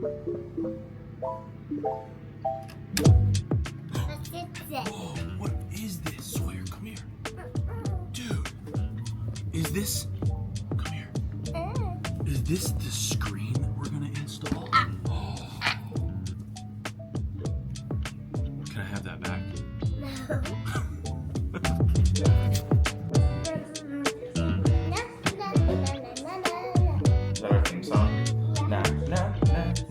Whoa, what is this? Sawyer, come here. Dude, is this... Come here. Is this the screen that we're gonna install? Oh. Can I have that back? No. Is that our theme song? Na, na, na,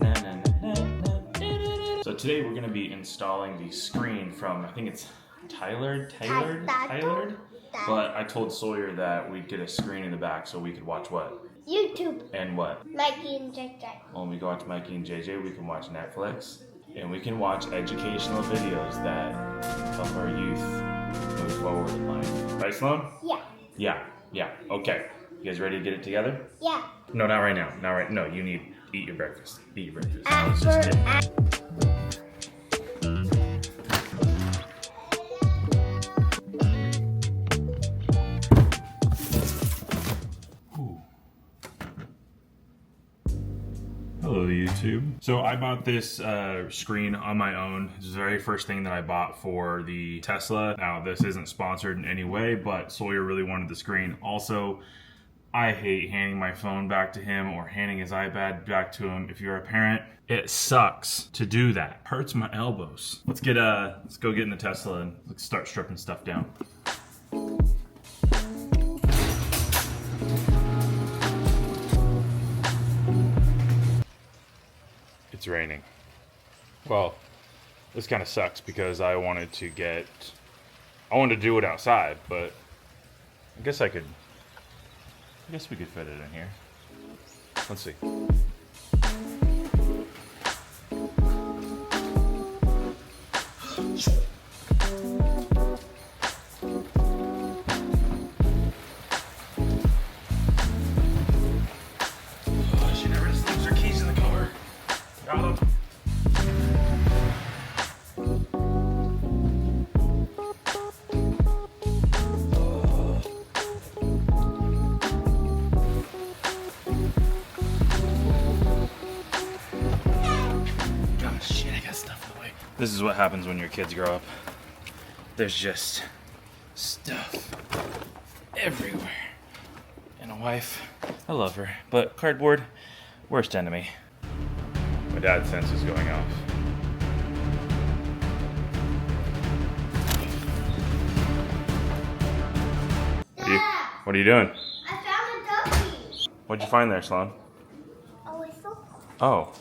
na, na, na, na. So today we're going to be installing the screen from, I think it's tailored. But I told Sawyer that we'd get a screen in the back so we could watch what? YouTube. And what? Mikey and JJ. When we go watch Mikey and JJ, we can watch Netflix. And we can watch educational videos that help our youth move forward in life. Right, Sloan? Yeah. Yeah. Okay. You guys ready to get it together? Yeah. No, not right now. No, you need to eat your breakfast. Eat your breakfast. Let's just get it. Hello YouTube. So I bought this screen on my own. It's the very first thing that I bought for the Tesla. Now this isn't sponsored in any way, but Sawyer really wanted the screen. Also, I hate handing my phone back to him or handing his iPad back to him. If you're a parent, it sucks to do that. Hurts my elbows. Let's go get in the Tesla and let's start stripping stuff down. It's raining. Well, this kind of sucks because I wanted to do it outside, but I guess we could fit it in here. Let's see. Oh, she never just leaves her keys in the car. Got them. This is what happens when your kids grow up. There's just stuff everywhere. And a wife, I love her, but cardboard, worst enemy. My dad's sense is going off. What are you doing? I found a ducky. What'd you find there, Sloan? A whistle. Oh,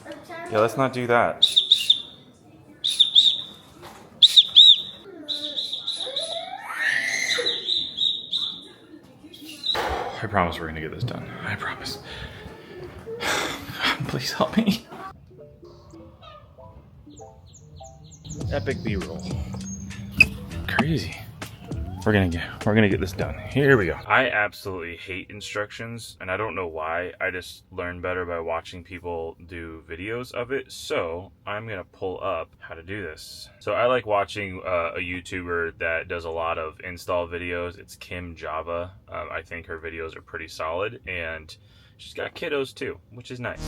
yeah, let's not do that. I promise we're gonna get this done. I promise. Please help me. Epic B-roll. Crazy. We're gonna get this done. Here we go. I absolutely hate instructions, and I don't know why. I just learn better by watching people do videos of it. So I'm gonna pull up how to do this. So I like watching a YouTuber that does a lot of install videos. It's Kim Java. I think her videos are pretty solid, and she's got kiddos too, which is nice.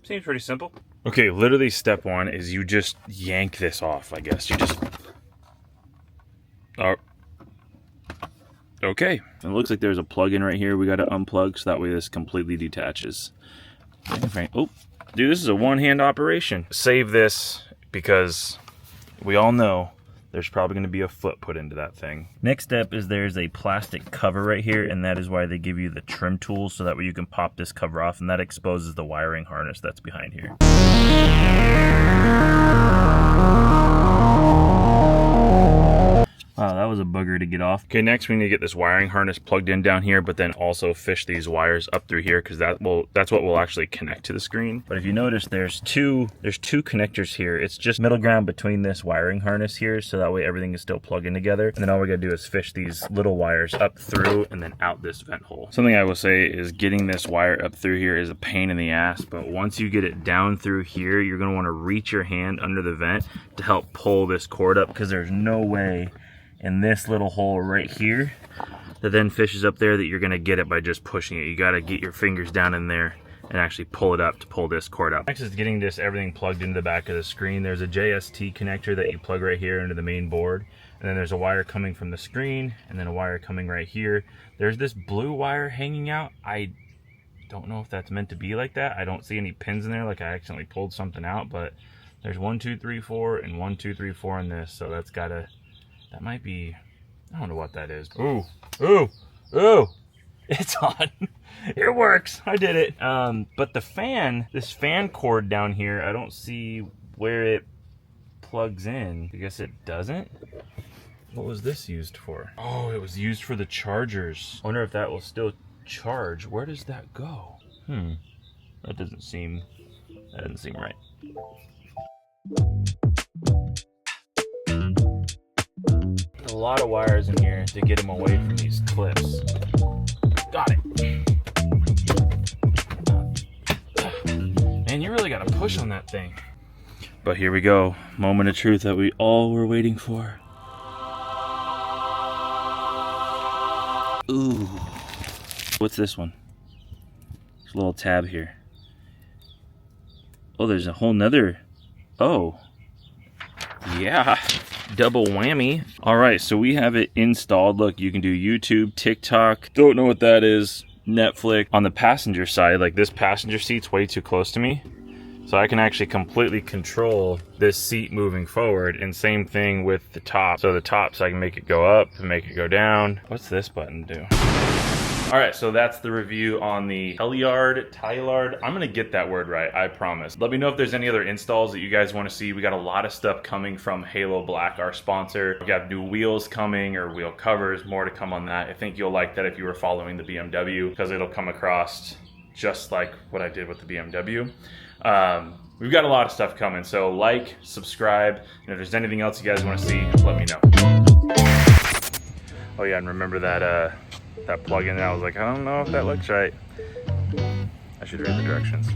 Seems pretty simple. Okay, literally step one is you just yank this off, I guess. You just... Oh. Okay. It looks like there's a plug-in right here we got to unplug so that way this completely detaches. Oh, dude, this is a one-hand operation. Save this because we all know there's probably going to be a foot put into that thing. Next step is there's a plastic cover right here, and that is why they give you the trim tool, so that way you can pop this cover off, and that exposes the wiring harness that's behind here. Wow, that was a bugger to get off. Okay, next we need to get this wiring harness plugged in down here, but then also fish these wires up through here, because that's what will actually connect to the screen. But if you notice, there's two connectors here. It's just middle ground between this wiring harness here, so that way everything is still plugging together. And then all we gotta do is fish these little wires up through and then out this vent hole. Something I will say is getting this wire up through here is a pain in the ass, but once you get it down through here, you're gonna wanna reach your hand under the vent to help pull this cord up, because there's no way in this little hole right here that then fishes up there that you're gonna get it by just pushing it. You gotta get your fingers down in there and actually pull it up to pull this cord up. Next is getting this everything plugged into the back of the screen. There's a JST connector that you plug right here into the main board. And then there's a wire coming from the screen and then a wire coming right here. There's this blue wire hanging out. I don't know if that's meant to be like that. I don't see any pins in there, like I accidentally pulled something out, but there's 1, 2, 3, 4 and 1, 2, 3, 4 in this. So that might be, I don't know what that is. Ooh, ooh, ooh, it's on. It works, I did it. But the fan, this fan cord down here, I don't see where it plugs in. I guess it doesn't. What was this used for? Oh, it was used for the chargers. I wonder if that will still charge. Where does that go? That doesn't seem right. A lot of wires in here to get them away from these clips. Got it. Man, you really gotta push on that thing. But here we go. Moment of truth that we all were waiting for. Ooh. What's this one? There's a little tab here. Oh, there's a whole nother. Oh. Yeah. Double whammy. All right, so we have it installed. Look, you can do YouTube, TikTok. Don't know what that is. Netflix. On the passenger side, like this passenger seat's way too close to me. So I can actually completely control this seat moving forward, and same thing with the top. So the top, so I can make it go up and make it go down. What's this button do? All right, so that's the review on the Taillard. I'm gonna get that word right, I promise. Let me know if there's any other installs that you guys wanna see. We got a lot of stuff coming from Halo Black, our sponsor. We got new wheels coming, or wheel covers, more to come on that. I think you'll like that if you were following the BMW, because it'll come across just like what I did with the BMW. We've got a lot of stuff coming, so like, subscribe, and if there's anything else you guys want to see, let me know. Oh yeah, and remember that that plug-in, I was like, I don't know if that looks right. I should read the directions.